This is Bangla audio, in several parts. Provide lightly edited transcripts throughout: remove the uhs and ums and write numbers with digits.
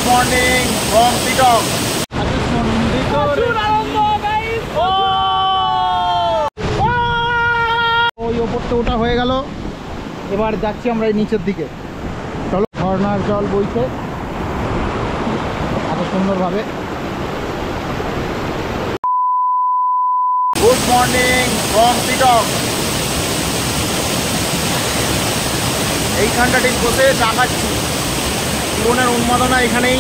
Morning from Sittong. ওই ওপরটা ওটা হয়ে গেল, এবার যাচ্ছি আমরা এই নিচের দিকে। চলো, ঝর্ণার জল বইছে এত সুন্দরভাবে। Good morning from Sittong. এইখানটা ঠিক বসে চা খাচ্ছি, জীবনের উন্মাদনা এখানেই,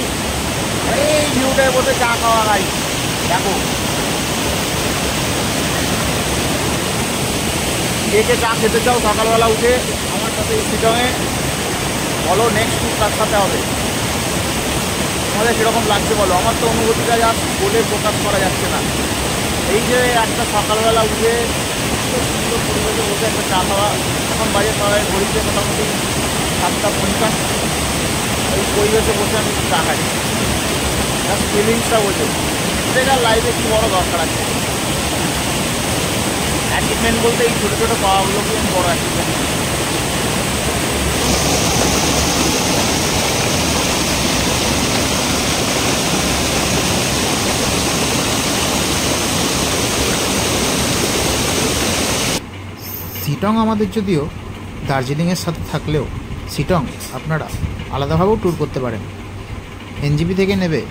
এই ভিউটায় বসে চা খাওয়া খাই। দেখো কে কে চা খেতে চাও সকালবেলা উঠে আমার সাথে শিটংয়ে, বলো নেক্সট ট্যুর তার সাথে হবে। আমাদের কীরকম লাগছে বলো? আমার তো অনুভূতিটা যা বলে প্রকাশ করা যাচ্ছে না। এই যে একটা সকালবেলা উঠে সুন্দর পরিবেশে বসে একটা চা খাওয়া, এখন বাজে সবাই ঘড়িতে মোটামুটি 7:50, এই পরিবেশে বসে আমি চা খাই। জাস্ট ফিলিংসটা বোঝে, এটার লাইফে কী বড় দরকার আছে। অ্যাচিভমেন্ট বলতে এই ছোটো ছোটো পাওয়াগুলোকে আমি বড় অ্যাচিভমেন্ট। শিটং আমাদের যদিও দার্জিলিংয়ের সাথে থাকলেও শিটং আপনারা আলাদাভাবেও ট্যুর করতে পারেন। এনজিপি থেকে নেবে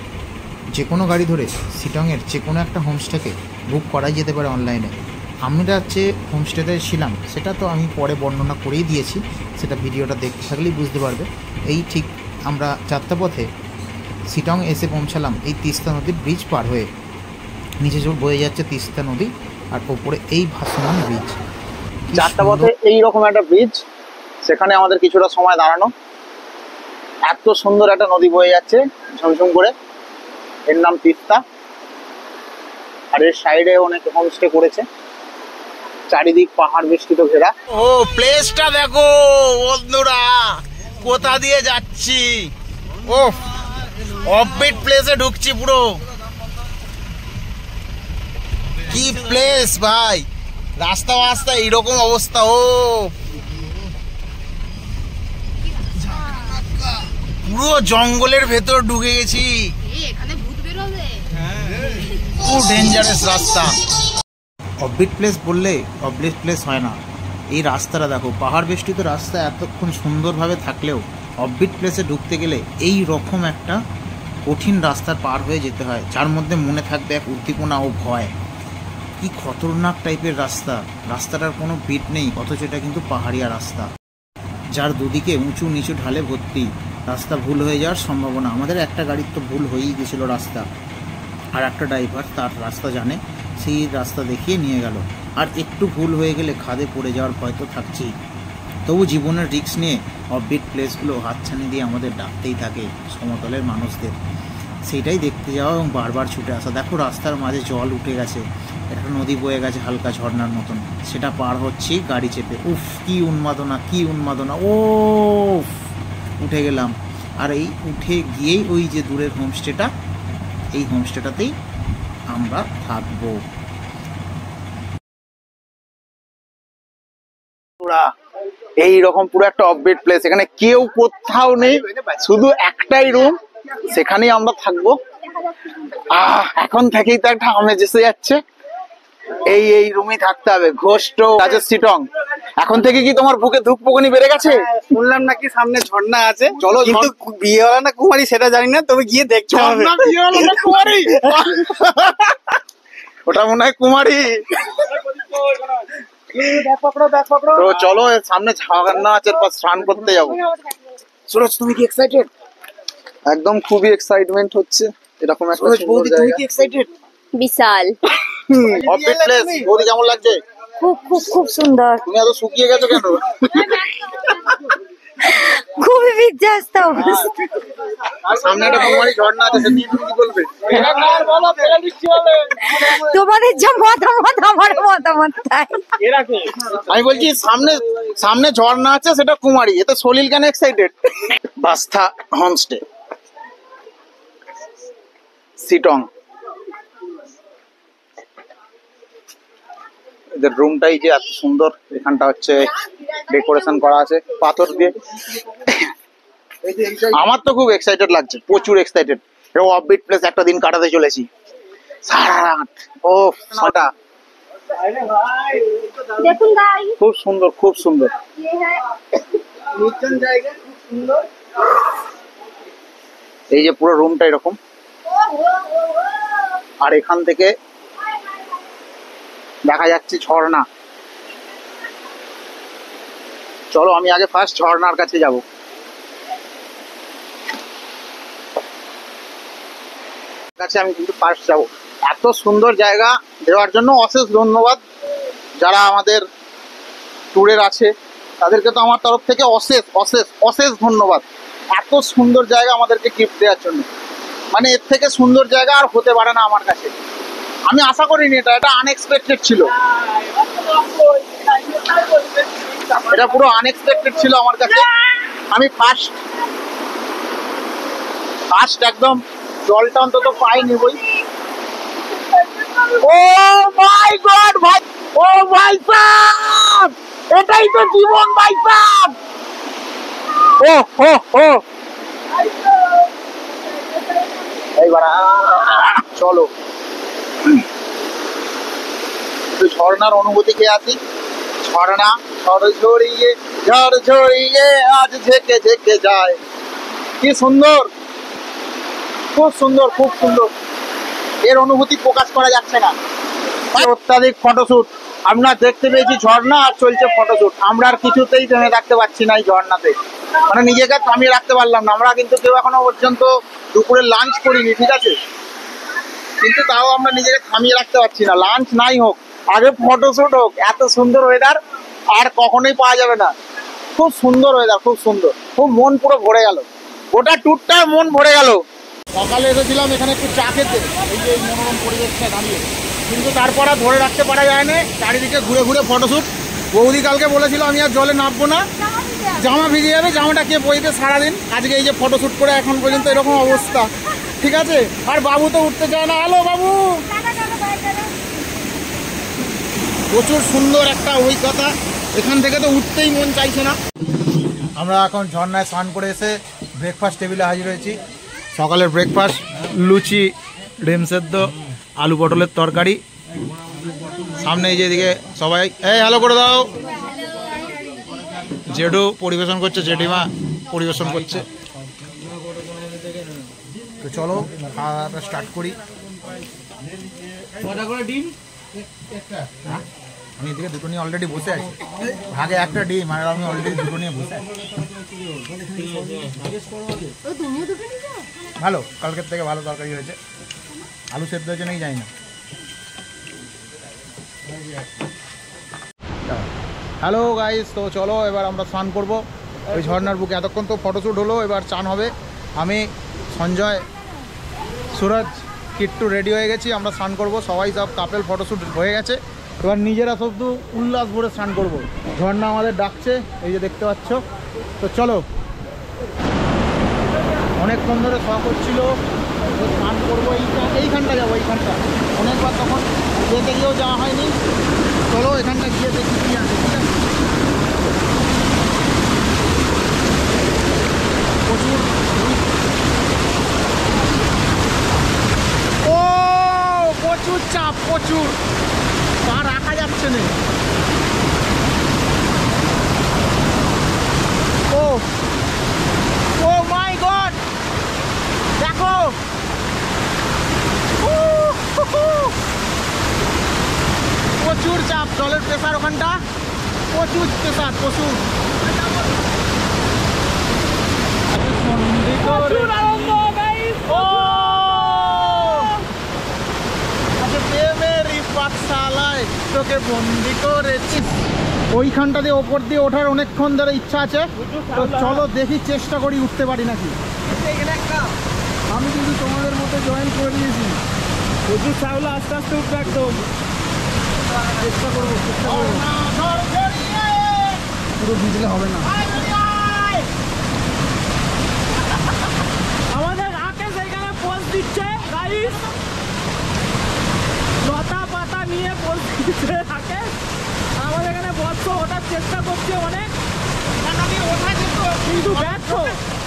যে কোনো গাড়ি ধরে শিটংয়ের যে কোনো একটা হোমস্টেকে বুক করাই যেতে পারে অনলাইনে। আমরা যে হোমস্টেতে ছিলাম সেটা তো আমি পরে বর্ণনা করেই দিয়েছি, সেটা ভিডিওটা দেখতে থাকলেই বুঝতে পারবে। এই ঠিক আমরা যাত্রাপথে শিটং এসে পৌঁছালাম এই তিস্তা নদীর ব্রিজ পার হয়ে। নিচে বয়ে যাচ্ছে তিস্তা নদী আর ওপরে এই ভাসমান ব্রিজ। যাত্রাপথে এইরকম একটা ব্রিজ, সেখানে আমাদের কিছুটা সময় দাঁড়ানো। এত সুন্দর একটা নদী বয়ে যাচ্ছে ঝমঝম করে, এর নাম তিস্তা। আর এর সাইডে অনেক হোমস্টে করেছে, চারিদিক পাহাড় বেষ্টিত ঘেরা। ও প্লেসটা দেখো বন্ধুরা, কোথা দিয়ে যাচ্ছি। ও অফবিট প্লেসে ঢুকছি পুরো। কি প্লেস ভাই, রাস্তা রাস্তা এইরকম অবস্থা। ও পুরো জঙ্গলের ভেতর ঢুকে গেছি, খুব ডেঞ্জারাস রাস্তা। অফবিট প্লেস বললে অফবিট প্লেস হয় না। এই রাস্তাটা দেখো, পাহাড় বেষ্টিত রাস্তা এতক্ষণ সুন্দরভাবে থাকলেও অফবিট প্লেসে ঢুকতে গেলে এই রকম একটা কঠিন রাস্তার পার হয়ে যেতে হয়, যার মধ্যে মনে থাকবে এক উদ্দীপনা ও ভয়। কি খতরনাক টাইপের রাস্তা, রাস্তাটার কোনো বিট নেই, অথচ এটা কিন্তু পাহাড়িয়া রাস্তা, যার দুদিকে উঁচু নিচু ঢালে ভর্তি। রাস্তা ভুল হয়ে যাওয়ার সম্ভাবনা। আমাদের একটা গাড়ির তো ভুল হয়েই গেছিলো রাস্তা, আর একটা ড্রাইভার তার রাস্তা জানে, সেই রাস্তা দেখিয়ে নিয়ে গেল। আর একটু ভুল হয়ে গেলে খাদে পড়ে যাওয়ার ভয় তো থাকছেই। তবু জীবনের রিস্ক নিয়ে অফবিট প্লেসগুলো হাতছানি দিয়ে আমাদের ডাকতেই থাকে সমতলের মানুষদের। সেইটাই দেখতে যাওয়া এবং বারবার ছুটে আসা। দেখো রাস্তার মাঝে জল উঠে গেছে, একটা নদী বয়ে গেছে হালকা ঝর্ণার মতন, সেটা পার হচ্ছি গাড়ি চেপে। উফ কি উন্মাদনা, কি উন্মাদনা। ও উঠে গেলাম, আর এই উঠে গিয়েই ওই যে দূরের হোমস্টেটা, এই হোমস্টেটাতেই আমরা থাকবো। এইরকম পুরো একটা অফবিট প্লেস, এখানে কেউ কোথাও নেই, শুধু একটাই রুম, সেখানেই আমরা থাকবো। এখন থেকেই তো একটা আমেজ এসে যাচ্ছে। এই রুমেই থাকতে হবে। ঘোষ্ট আছে শিটং। এখন থেকে কি তোমার বুকে ধূপপোকানি বেড়ে গেছে? শুনলাম নাকি সামনে ঝর্ণা আছে। চলো, কিন্তু বিয়েওয়ালা না কুমারী সেটা জানি না, তবে গিয়ে দেখতে হবে। কুমারী ওটা মনে হয় কুমারী। তো চলো, সামনে ঝর্ণা আছে, স্নান করতে যাবো। সুরজ তুমি কি এক্সাইটেড? একদম খুবই এক্সাইটমেন্ট হচ্ছে। এরকম একটা বৌদি তুমি কি এক্সাইটেড? বিশাল। অফবিট প্লেস বৌদি কেমন লাগছে? খুব খুব খুব সুন্দর। তুমি এত শুকিয়ে গেছো কেন? খুবই বিধ্বস্ত অবস্থা। সামনে একটা কুমারী ঝর্ণা আছে, সেটা নিয়ে তুমি কি বলবে? তোমাদের যা মতামত আমার মতামত তাই। আমি বলছি সামনে ঝর্ণা আছে, সেটা কুমারী, এতে সলিল কেন এক্সাইটেড? বাস্থা হোমস্টে শিটং। এদের রুমটাই যে এত সুন্দর, এখানটা হচ্ছে ডেকোরেশন করা আছে পাথর দিয়ে। আমার তো খুব এক্সাইটেড লাগছে, প্রচুর এক্সাইটেড। এরকম অফবিট প্লেস একটা দিন কাটাতে চলেছি সারা রাত। ও সাটা দেখুন গাই খুব সুন্দর, খুব সুন্দর। ये है নির্জন জায়গা, খুব সুন্দর। এই যে পুরো রুমটা এরকম, আর এখান থেকে দেখা যাচ্ছে ঝর্ণা। চলো আমি আগে ফার্স্ট ঝর্ণার কাছে যাব। কাছে আমি কিন্তু ফার্স্ট যাব। এত সুন্দর জায়গা দেওয়ার জন্য অশেষ ধন্যবাদ যারা আমাদের ট্যুরের আছে, তাদেরকে তো আমার তরফ থেকে অশেষ অশেষ অশেষ ধন্যবাদ। এত সুন্দর জায়গা আমাদেরকে গিফট দেওয়ার জন্য, মানে এর থেকে সুন্দর জায়গা আর হতে পারে না আমার কাছে। আমি আশা করিনি, এটা আনএক্সপেক্টেড ছিল, এটা পুরো আনএক্সপেক্টেড ছিল আমার কাছে। আমি ফার্স্ট একদম জলটা অন্তত পাইনি বই। ও মাই গড ভাই, ও ভাই সাহেব, এটাই তো জীবন ভাই সাহেব। ও ও ও এইবার চলো ঝর্ণার অনুভূতি কে আছি। ঝর্ণা ঝড় ঝরিয়ে আজ ঝেঁকে ঝেঁকে যায়। কি সুন্দর, খুব সুন্দর, খুব সুন্দর। এর অনুভূতি প্রকাশ করা যাচ্ছে না। অত্যাধিক ফটোশুট আমরা দেখতে পেয়েছি, ঝর্ণা আর চলছে ফটোশুট। আমরা আর কিছুতেই থেমে থাকতে পারছি না এই ঝর্ণাতে, মানে নিজেকে থামিয়ে রাখতে পারলাম না। আমরা কিন্তু কেউ এখনো পর্যন্ত দুপুরে লাঞ্চ করিনি, ঠিক আছে, কিন্তু তাও আমরা নিজেকে থামিয়ে রাখতে পারছি না। লাঞ্চ নাই হোক, আগে ফটোশুট হোক। এত সুন্দর ওয়েদার আর কখনোই পাওয়া যাবে না। খুব সুন্দর ওয়েদার, খুব সুন্দর, খুব মন পুরো ভরে গেল, গোটা ট্যুরটা মন ভরে গেল। সকালে এসেছিলাম এখানে একটু চা খেতে, এই যে মনোরম পরিবেশটা দাঁড়িয়ে, কিন্তু তারপর আর ধরে রাখতে পারা যায় না, চারিদিকে ঘুরে ঘুরে ফটোশুট। বৌদি কালকে বলেছিল আমি আর জলে নামবো না, জামা ভিজে যাবে, জামাটা কে বইতে সারাদিন। আজকে এই যে ফটোশুট করে এখন পর্যন্ত এরকম অবস্থা, ঠিক আছে। আর বাবু তো উঠতে চায় না। হ্যালো বাবু, প্রচুর সুন্দর একটা অভিজ্ঞতা, এখান থেকে তো উঠতেই মন চাইছে না। আমরা এখন ঝর্ণায় স্নান করে এসে ব্রেকফাস্ট টেবিলে হাজির হয়েছি। সকালের ব্রেকফাস্ট লুচি, ডিম সেদ্ধ, আলু পটলের তরকারি। সামনে এই যে এদিকে সবাই এই হ্যালো করে দাও। জেডু পরিবেশন করছে, জেডিমা পরিবেশন করছে। তো চলো খাওয়াটা স্টার্ট করি। আমি এদিকে দুটো নিয়ে অলরেডি বসে আছি, ভাগে একটা ডিম আর আমি অলরেডি দুটো নিয়ে বসে আছি। ভালো, কালকের থেকে ভালো তরকারি হয়েছে। আলু সেদ্ধ হয়েছে নাকি জানি না। হ্যালো গাইস, তো চলো এবার আমরা স্নান করবো ওই ঝর্ণার বুকে। এতক্ষণ তো ফটোশ্যুট হলো, এবার চান হবে। আমি, সঞ্জয়, সুরজ, কিট্টু রেডি হয়ে গেছি, আমরা স্নান করব। সবাই সব কাপেল ফটোশ্যুট হয়ে গেছে, এবার নিজেরা শুধু উল্লাস ভরে স্নান করব। ঝর্ণা আমাদের ডাকছে, এই যে দেখতে পাচ্ছ। তো চলো, অনেকক্ষণ ধরে শখ হচ্ছিল স্নান করবো, এইখানটা যাবো, এইখানটা অনেকবার তখন যেতে গিয়েও যাওয়া হয়নি। চলো এখানটা গিয়ে দেখি কি আছে, ঠিক আছে। প্রচুর ও প্রচুর চাপ, প্রচুর, পা রাখা যাচ্ছে না। ও ও মাই গড, দেখো প্রচুর চাপ, জলের প্রেসার ওখানটা প্রচুর প্রেসার, প্রচুর। তোকে বন্দি করেছি ওইখানটা দিয়ে, ওপর দিয়ে ওঠার অনেকক্ষণ ধরে ইচ্ছা আছে। তো চলো দেখি, চেষ্টা করি উঠতে পারি নাকি। আমি কিন্তু তোমাদের মতো জয়েন করে নিয়েছি, প্রচুর চাউলা আস্তে আস্তে উঠবে একদম। চেষ্টা করবো, চেষ্টা করবো, পুরো ভিজলে হবে না। আমাদের রাকেশ এখানে পোজ দিচ্ছে গাইস, লতা পাতা নিয়ে পোজ দিচ্ছে রাকেশ। আমাদের এখানে বর্ষ ওঠার চেষ্টা করছে অনেক। ঝর্ণা দিয়ে ওঠা যেত, কিন্তু ব্যর্থ।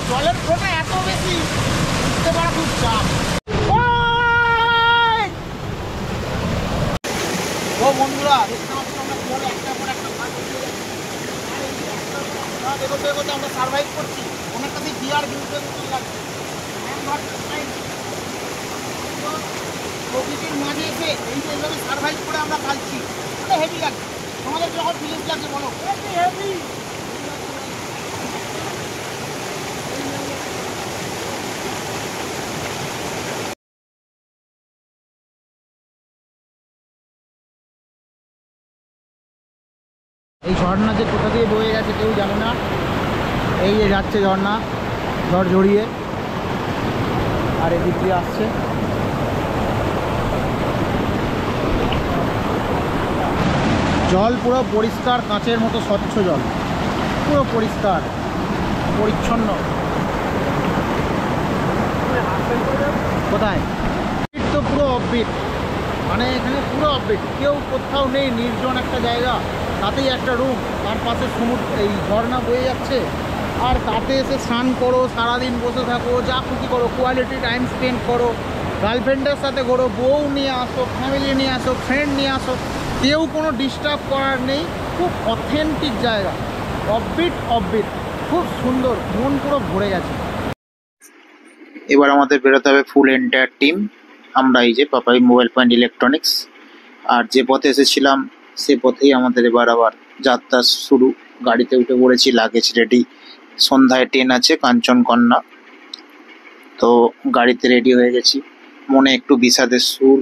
জলের ফোঁটা এত বেশি, উঠতে পারা খুব চাপ। ও বন্ধুরা, দেখতে পাচ্ছ আমরা কিভাবে একটার পর একটা ঘাট এগিয়ে যাচ্ছি। আর এই যে একটা পর একটা ঘাট এগোতে এগোতে আমরা সার্ভাইভ করছি। অনেকটা সেই বিয়ার গ্রিপের মতন লাগছে। প্রকৃতির মাঝে এসে এই যে এইভাবে সার্ভাইভ করে আমরা খাচ্ছি, এটা হেভি লাগছে। তোমাদের যখন ফিলিংস লাগছে বলো? হেভি। এই ঝর্ণা যে কোথা দিয়ে বয়ে গেছে কেউ জানে না। এই যে যাচ্ছে ঝর্ণা, ঝড় জড়িয়ে, আর এদিক দিয়ে আসছে। জল পুরো পরিষ্কার, কাঁচের মতো স্বচ্ছ জল, পুরো পরিষ্কার পরিচ্ছন্ন। কোথায় তো পুরো অফবিট, মানে এখানে পুরো অফবিট, কেউ কোথাও নেই, নির্জন একটা জায়গা, তাতেই একটা রুম, তার পাশে সমুদ্র, এই ঝর্ণা বয়ে যাচ্ছে, আর তাতে এসে স্নান করো, সারাদিন বসে থাকো, যা খুশি করো, কোয়ালিটি টাইম স্পেন্ড করো, গার্লফ্রেন্ডের সাথে করো, বউ নিয়ে আসো, ফ্যামিলি নিয়ে আসো, ফ্রেন্ড নিয়ে আসো, কেউ কোনো ডিস্টার্ব করার নেই। খুব অথেন্টিক জায়গা, অফবিট, খুব সুন্দর, মন পুরো ভরে গেছে। এবার আমাদের বেরোতে হবে ফুল এন্টায়ার টিম। আমরা এই যে পাপাই মোবাইল পয়েন্ট ইলেকট্রনিক্স, আর যে পথে এসেছিলাম সে পথেই আমাদের এবার আবার যাত্রা শুরু। গাড়িতে উঠে পড়েছি, লাগেজ রেডি। সন্ধ্যায় ট্রেন আছে কাঞ্চনকন্যা, তো গাড়িতে রেডি হয়ে গেছি। মনে একটু বিষাদের সুর,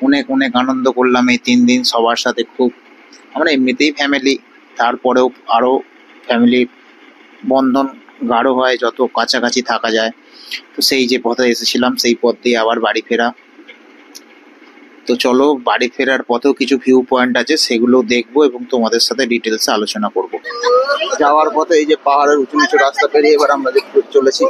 অনেক আনন্দ করলাম এই 3 দিন সবার সাথে। খুব, আমরা এমনিতেই ফ্যামিলি, তারপরেও আরও ফ্যামিলি বন্ধন গাঢ় হয় যত কাছাকাছি থাকা যায়। তো সেই যে পথে এসেছিলাম সেই পথ দিয়ে আবার বাড়ি ফেরা। তো চলো, বাড়ি ফেরার পথেও কিছু ভিউ পয়েন্ট আছে, সেগুলো দেখবো এবং তোমাদের সাথে ডিটেলসে আলোচনা করব। যাওয়ার পথে এই যে পাহাড়ের উঁচু নিচু রাস্তা পেরিয়ে এবার আমরা দেখতে চলেছি।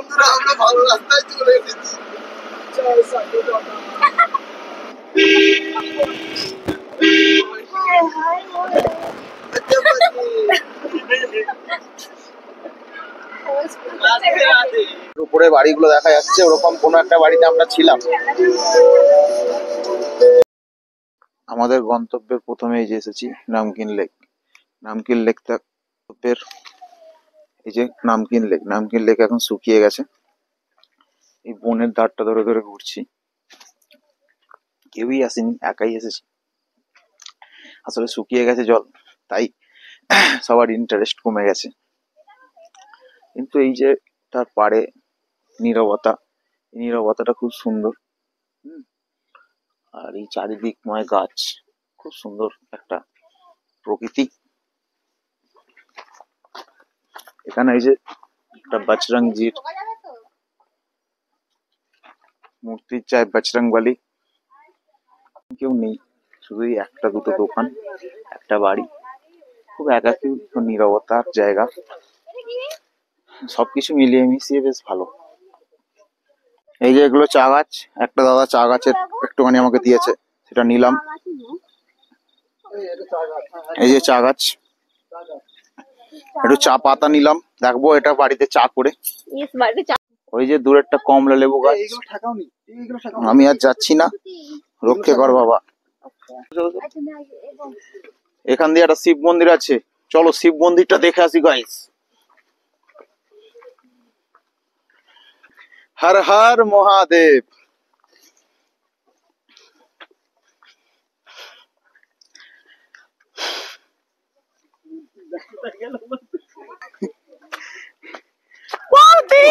উপরে বাড়িগুলো দেখা যাচ্ছে, ওরকম কোনো একটা বাড়িতে আমরা ছিলাম। আমাদের গন্তব্যের প্রথমে এই যে এসেছি নামকিন লেক। নামকিন লেকের এই যে নামকিন লেক এখন শুকিয়ে গেছে। এই বনের ধারটা ধরে ধরে ঘুরছি, কেউই আসেনি, একাই এসেছি। আসলে শুকিয়ে গেছে জল, তাই সবার ইন্টারেস্ট কমে গেছে। কিন্তু এই যে তার পাড়ে নীরবতা, এই নীরবতাটা খুব সুন্দর। আর এই চারিদিকময় গাছ, খুব সুন্দর একটা প্রকৃতি। এখানে এই যে একটা বজরংজির মূর্তির চায়, বজরংবলী। কেউ নেই, শুধু একটা দুটো দোকান, একটা বাড়ি, খুব একাকী নীরবতার জায়গা। সবকিছু মিলিয়ে মিশিয়ে বেশ ভালো। এই যে এগুলো চা গাছ, একটা দাদা চা গাছের একটুখানি আমাকে দিয়েছে, সেটা নিলাম। এই যে চা গাছ, একটু চা পাতা নিলাম, দেখবো এটা বাড়িতে চা করে। ওই যে দূরেরটা কমলা লেবু গাছ। আমি আর যাচ্ছি না, রক্ষে কর বাবা। এখান দিয়ে একটা শিব মন্দির আছে, চলো শিব মন্দিরটা দেখে আসি গাইস। হর হর মহাদেব।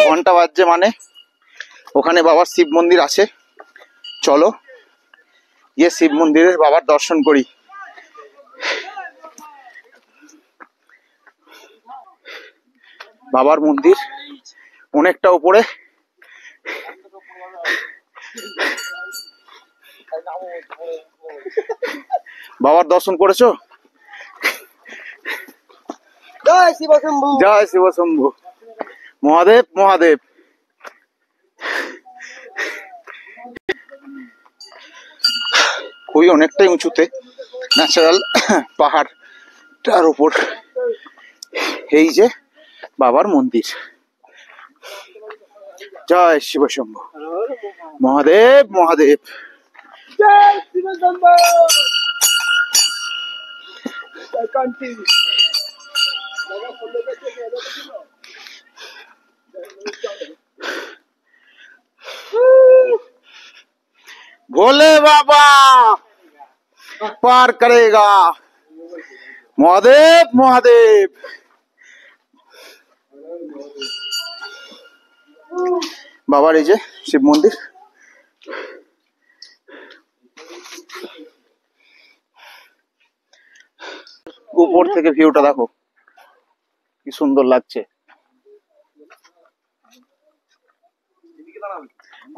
ঘন্টা বাজছে, মানে ওখানে বাবার শিব মন্দির আছে। চলো গিয়ে শিব মন্দিরে বাবার দর্শন করি। বাবার মন্দির অনেকটা উপরে। বাবার দর্শন করেছো? জয় শিব শম্ভু, জয় শিব শম্ভু। মহাদেব মহাদেব। খুবই অনেকটাই উঁচুতে, ন্যাচারাল পাহাড়টার উপর এই যে বাবার মন্দির। জয় শিব শম্ভু, মহাদেব মহাদেব। भोले बाबा पार करेगा, महादेव महादेव। বাবার এই যে শিব মন্দির। উপর থেকে ভিউটা দেখো কি সুন্দর লাগছে।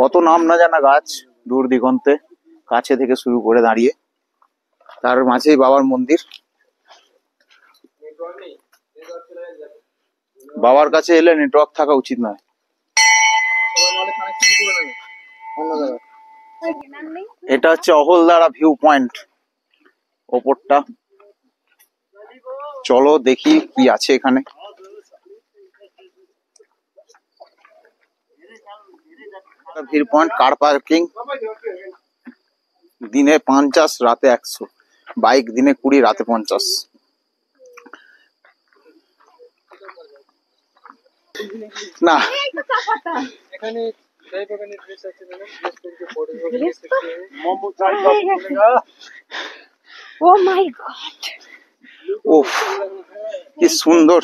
কত নাম না জানা গাছ দূর দিগন্তে, কাছে থেকে শুরু করে দাঁড়িয়ে, তার মাঝেই বাবার মন্দির। বাবার কাছে এলে নেটওয়ার্ক থাকা উচিত নয়। এটা হচ্ছে অহলদারা ভিউ পয়েন্ট, ওপরটা। চলো দেখি কি আছে এখানে। ভিউ পয়েন্ট, কার পার্কিং, দিনে 50, রাতে 100। বাইক দিনে 20, রাতে 50। না এখানে ও মাই গড, উফ কি সুন্দর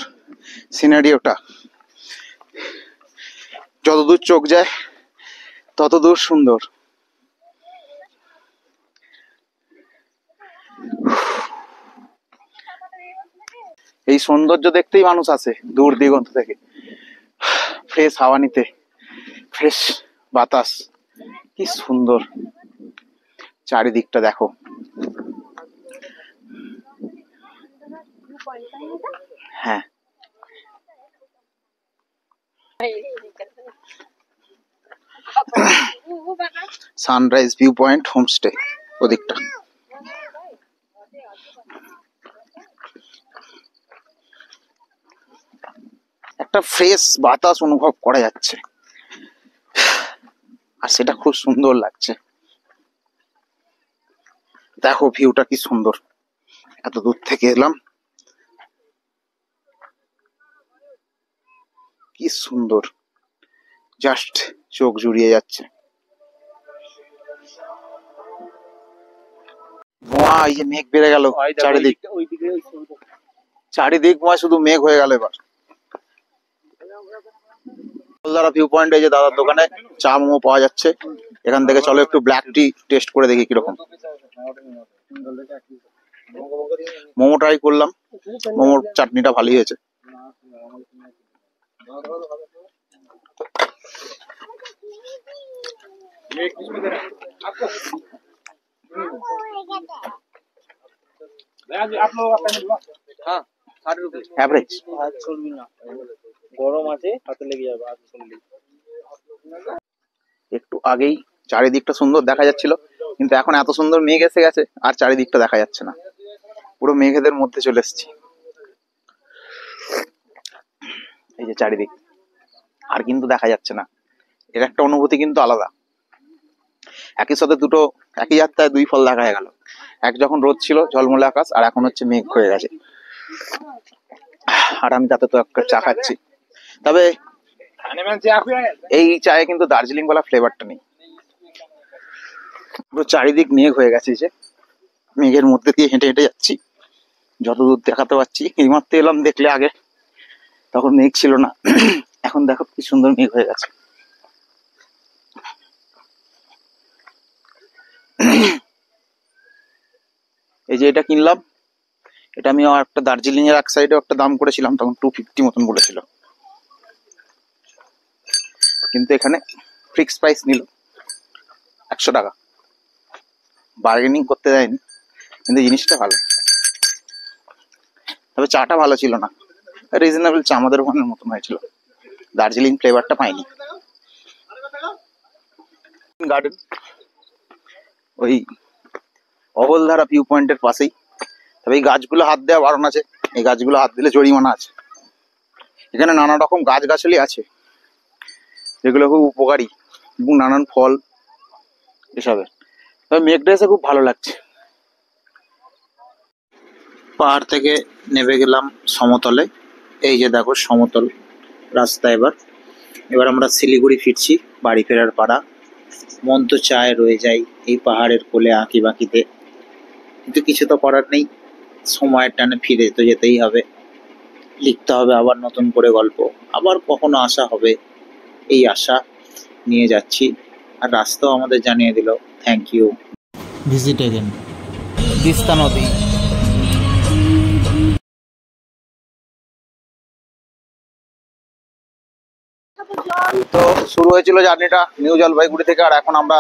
সিনারিওটা। যতদূর চোখ যায় ততদূর সুন্দর। এই সৌন্দর্য দেখতেই মানুষ আসে দূর দিগন্ত থেকে, ফ্রেশ হাওয়া নিতে, ফ্রেশ বাতাস। কি সুন্দর চারিদিকটা দেখো। হ্যাঁ, সানরাইজ ভিউ পয়েন্ট হোমস্টে ওদিকটা। একটা ফ্রেশ বাতাস অনুভব করা যাচ্ছে, আর সেটা খুব সুন্দর লাগছে। দেখো ভিউটা কি সুন্দর, এত দূর থেকে এলাম, কি সুন্দর, জাস্ট চোখ জুড়িয়ে যাচ্ছে। ধোঁয়া, এই যে মেঘ বেড়ে গেল চারিদিক, চারিদিক শুধু মেঘ হয়ে গেল এবার। কলদারা ভিউ পয়েন্ট, এই যে দাদার দোকানে চা মোমো পাওয়া যাচ্ছে। এখান থেকে চলো একটু ব্ল্যাক টি টেস্ট করে দেখি কিরকম। মোমো ট্রাই করলাম, মোমোর চাটনিটা ভালোই হয়েছে। এভারেজ, গরম আছে, হাতে লেগে যাবে। একটু আগেই চারিদিকটা সুন্দর দেখা যাচ্ছিল, কিন্তু এখন এত সুন্দর মেঘ এসে গেছে আর চারিদিকটা দেখা যাচ্ছে না, পুরো মেঘেদের মধ্যে চলে এসেছি। এই যে চারিদিক আর কিন্তু দেখা যাচ্ছে না, এর একটা অনুভূতি কিন্তু আলাদা। একই সাথে দুটো, একই যাত্রায় দুই ফল দেখা গেল। এক যখন রোদ ছিল ঝলমলে আকাশ, আর এখন হচ্ছে মেঘ হয়ে গেছে। আর আমি তাতে তো একটা চা খাচ্ছি। তবে এই চায়ে কিন্তু দার্জিলিং ওয়ালা ফ্লেভারটা নেই। পুরো চারিদিক মেঘ হয়ে গেছে, যে মেঘের মধ্যে দিয়ে হেঁটে হেঁটে যাচ্ছি, যতদূর দেখাতে পারছি। এইমাত্র এলাম, দেখলে আগে তখন মেঘ ছিল না, এখন দেখো কি সুন্দর মেঘ হয়ে গেছে। এই যে এটা কিনলাম, এটা আমি একটা দার্জিলিং এর এক সাইডে একটা দাম করেছিলাম, তখন 250 মতন বলেছিল, কিন্তু এখানে ফিক্স প্রাইস নিল 100 টাকা। বার্গেনিং করতে দেয়নি, কিন্তু জিনিসটা ভালো। তবে চাটা ভালো ছিল না, রিজনেবল চা, আমাদের ওখানের মতন হয়েছিল, দার্জিলিং ফ্লেভারটা পাইনি। গার্ডেন ওই অহলধারা ভিউ পয়েন্টের পাশেই। তবে এই গাছগুলো হাত দেওয়া বারণ আছে, এই গাছগুলো হাত দিলে জরিমানা আছে। এখানে নানা রকম গাছগাছালি আছে যেগুলো খুব উপকারী এবং নানান ফল এসবের। তবে মেঘটা এসে খুব ভালো লাগছে। পাহাড় থেকে নেমে গেলাম সমতলে। এই যে দেখো সমতল রাস্তা। এবার আমরা শিলিগুড়ি ফিরছি, বাড়ি ফেরার পাড়া। মন তো চায় রয়ে যাই এই পাহাড়ের কোলে আঁকি বাঁকিতে, কিন্তু কিছু তো করার নেই। সময়ের টানে ফিরে তো যেতেই হবে, লিখতে হবে আবার নতুন করে গল্প, আবার কখনো আসা হবে, এই আশা নিয়ে যাচ্ছি। আর রাস্তাও আমাদের জানিয়ে দিল thank you, visit again. Teesta নদী। তো শুরু হয়েছিল জার্নিটা নিউ জলপাইগুড়ি থেকে, আর এখন আমরা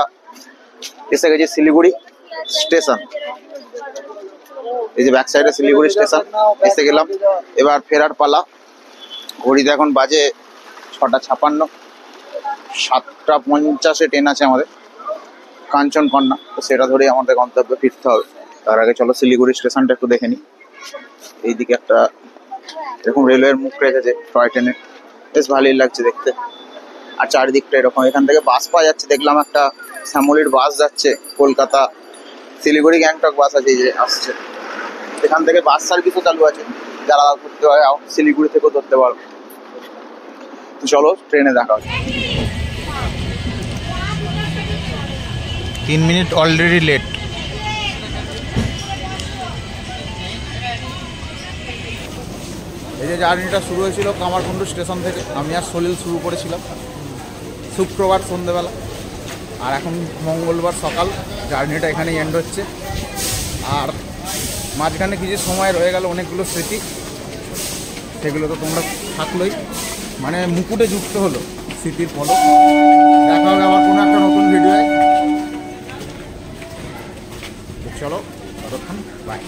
এসে গেছি শিলিগুড়ি স্টেশন। এই যে ব্যাক সাইডে শিলিগুড়ি স্টেশন এসে গেলাম। এবার ফেরার পালা। ঘড়িতে এখন বাজে 6:56, 7:50 ট্রেন আছে আমাদের কাঞ্চনকন্যা, তো সেটা ধরেই আমাদের গন্তব্যে ফিরতে হবে। তার আগে চলো শিলিগুড়ি স্টেশনটা একটু দেখে নিই। এইদিকে একটা এরকম রেলওয়ের মুখ রেখেছে টয় ট্রেনে, বেশ ভালোই লাগছে দেখতে। আর চারিদিকটা এরকম, এখান থেকে বাস পাওয়া যাচ্ছে, দেখলাম একটা শ্যামলির বাস যাচ্ছে কলকাতা শিলিগুড়ি গ্যাংটক বাস আছে, এই যে আসছে। এখান থেকে বাস সার্ভিসও চালু আছে, যারা ঘুরতে হয় শিলিগুড়ি থেকেও ধরতে পারো। তো চলো ট্রেনে দেখা হচ্ছে। 3 মিনিট অলরেডি লেট। এই যে জার্নিটা শুরু হয়েছিল কামারকুণ্ডু স্টেশন থেকে। আমি আর সলিল শুরু করেছিলাম শুক্রবার সন্ধ্যেবেলা, আর এখন মঙ্গলবার সকাল। জার্নিটা এখানেই এন্ড হচ্ছে। আর মাঝখানে কিছু সময় রয়ে গেল অনেকগুলো স্মৃতি, সেগুলো তো তোমরা থাকলোই, মানে মুকুটে যুক্ত হলো স্মৃতির ফলো। দেখা হবে আবার কোনো একটা নতুন ভিডিওয়। চলো ততক্ষণ বাই।